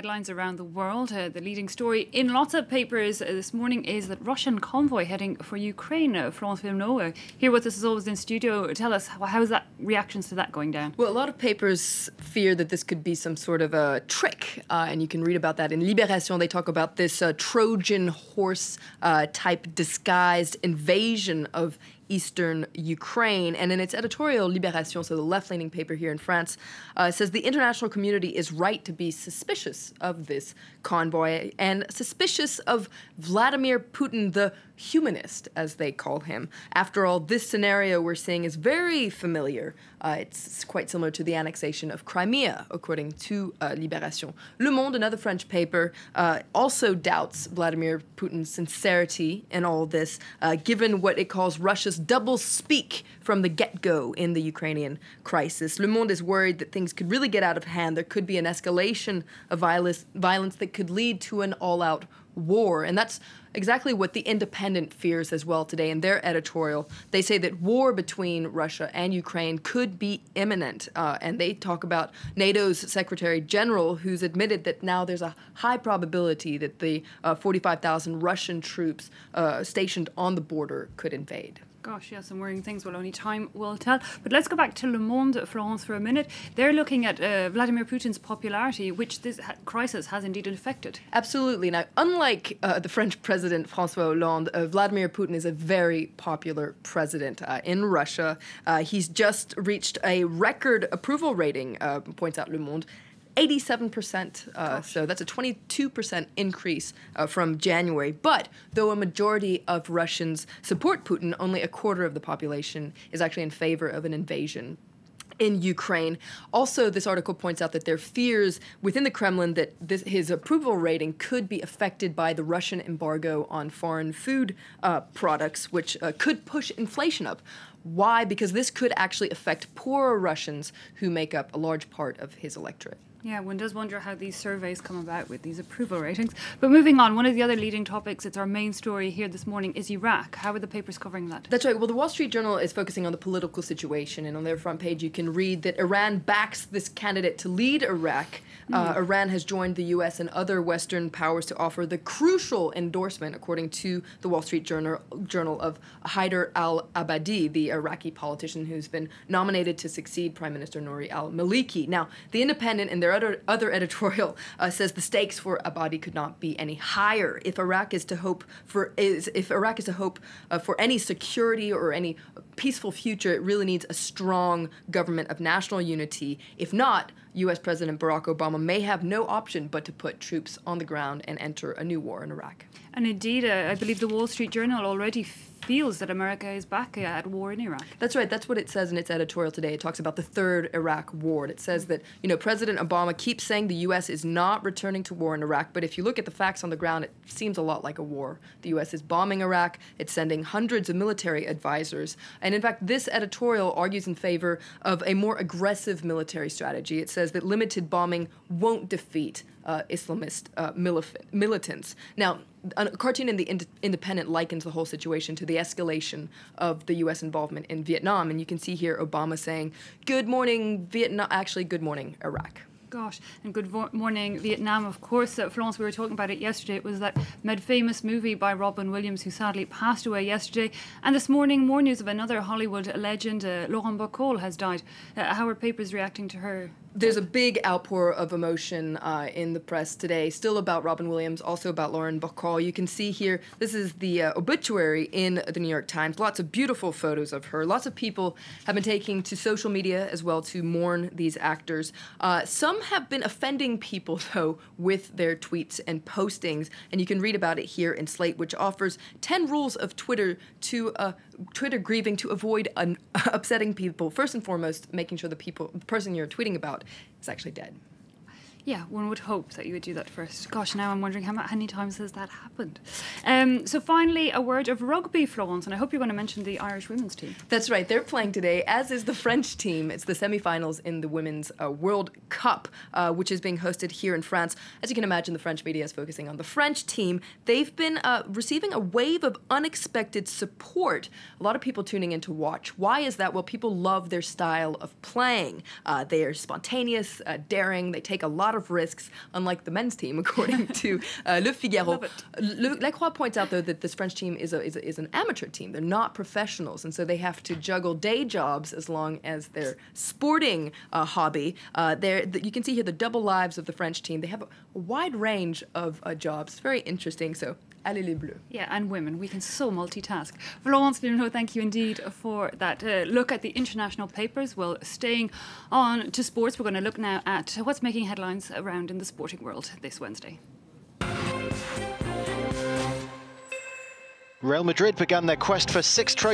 Headlines around the world. The leading story in lots of papers this morning is that Russian convoy heading for Ukraine. Florence Villeneuve here with us as always in studio. Tell us, how is that reactions to that going down? Well, a lot of papers fear that this could be some sort of a trick, and you can read about that in Libération. They talk about this Trojan horse type disguised invasion of eastern Ukraine. And in its editorial, Libération, so the left-leaning paper here in France, says the international community is right to be suspicious of this convoy and suspicious of Vladimir Putin, the humanist, as they call him. After all, this scenario we're seeing is very familiar. It's quite similar to the annexation of Crimea, according to Libération. Le Monde, another French paper, also doubts Vladimir Putin's sincerity in all this, given what it calls Russia's double speak from the get-go in the Ukrainian crisis. Le Monde is worried that things could really get out of hand. There could be an escalation of violence that could lead to an all-out war. And that's exactly what The Independent fears as well today in their editorial. They say that war between Russia and Ukraine could be imminent. And they talk about NATO's Secretary General, who's admitted that now there's a high probability that the 45,000 Russian troops stationed on the border could invade. Gosh, yeah, some worrying things. Well, only time will tell. But let's go back to Le Monde, Florence, for a minute. They're looking at Vladimir Putin's popularity, which this crisis has indeed affected. Absolutely. Now, unlike the French president François Hollande, Vladimir Putin is a very popular president in Russia. He's just reached a record approval rating, points out Le Monde. 87%, so that's a 22% increase from January. But though a majority of Russians support Putin, only a quarter of the population is actually in favor of an invasion in Ukraine. Also, this article points out that there are fears within the Kremlin that his approval rating could be affected by the Russian embargo on foreign food products, which could push inflation up. Why? Because this could actually affect poorer Russians who make up a large part of his electorate. Yeah, one does wonder how these surveys come about with these approval ratings. But moving on, one of the other leading topics, it's our main story here this morning, is Iraq. How are the papers covering that? That's right. Well, the Wall Street Journal is focusing on the political situation, and on their front page you can read that Iran backs this candidate to lead Iraq. Iran has joined the U.S. and other Western powers to offer the crucial endorsement, according to the Wall Street Journal of Haider al-Abadi, the Iraqi politician who's been nominated to succeed Prime Minister Nouri al-Maliki. Now, The Independent, in their other editorial, says the stakes for Abadi could not be any higher. If Iraq is to hope for any security or any peaceful future, it really needs a strong government of national unity. If not, U.S. President Barack Obama may have no option but to put troops on the ground and enter a new war in Iraq. And indeed, I believe the Wall Street Journal already feels that America is back at war in Iraq. That's right. That's what it says in its editorial today. It talks about the third Iraq war. It says that, President Obama keeps saying the U.S. is not returning to war in Iraq, but if you look at the facts on the ground, it seems a lot like a war. The U.S. is bombing Iraq. It's sending hundreds of military advisors. And in fact, this editorial argues in favor of a more aggressive military strategy. It says that limited bombing won't defeat Islamist militants. Now, a cartoon in The Independent likens the whole situation to the escalation of the U.S. involvement in Vietnam. And you can see here Obama saying, "Good morning, Vietnam," actually, "Good morning, Iraq." Gosh, and good morning, Vietnam, of course. Florence, we were talking about it yesterday. It was that famous movie by Robin Williams, who sadly passed away yesterday. And this morning, more news of another Hollywood legend, Laurent Bacall, has died. How are papers reacting to her? There's a big outpour of emotion in the press today, still about Robin Williams, also about Laurent Bacall. You can see here, this is the obituary in the New York Times. Lots of beautiful photos of her. Lots of people have been taking to social media as well to mourn these actors. Some have been offending people, though, with their tweets and postings, and you can read about it here in Slate, which offers 10 rules of Twitter grieving to avoid upsetting people. First and foremost, making sure the person you're tweeting about is actually dead. Yeah, one would hope that you would do that first. Gosh, now I'm wondering how many times has that happened. So finally, a word of rugby, Florence, and I hope you're going to mention the Irish women's team. That's right. They're playing today, as is the French team. It's the semi-finals in the Women's World Cup, which is being hosted here in France. As you can imagine, the French media is focusing on the French team. They've been receiving a wave of unexpected support. A lot of people tuning in to watch. Why is that? Well, people love their style of playing. They are spontaneous, daring. They take a lot lot of risks, unlike the men's team, according to Le Figaro. Lacroix points out, though, that this French team is an amateur team. They're not professionals, and so they have to juggle day jobs as long as their sporting hobby. You can see here the double lives of the French team. They have a wide range of jobs. Very interesting. So, allez les Bleus. Yeah, and women. We can so multitask. Florence Villeminot, thank you indeed for that look at the international papers. Well, staying on to sports, we're going to look now at what's making headlines around in the sporting world this Wednesday. Real Madrid began their quest for 6 trophies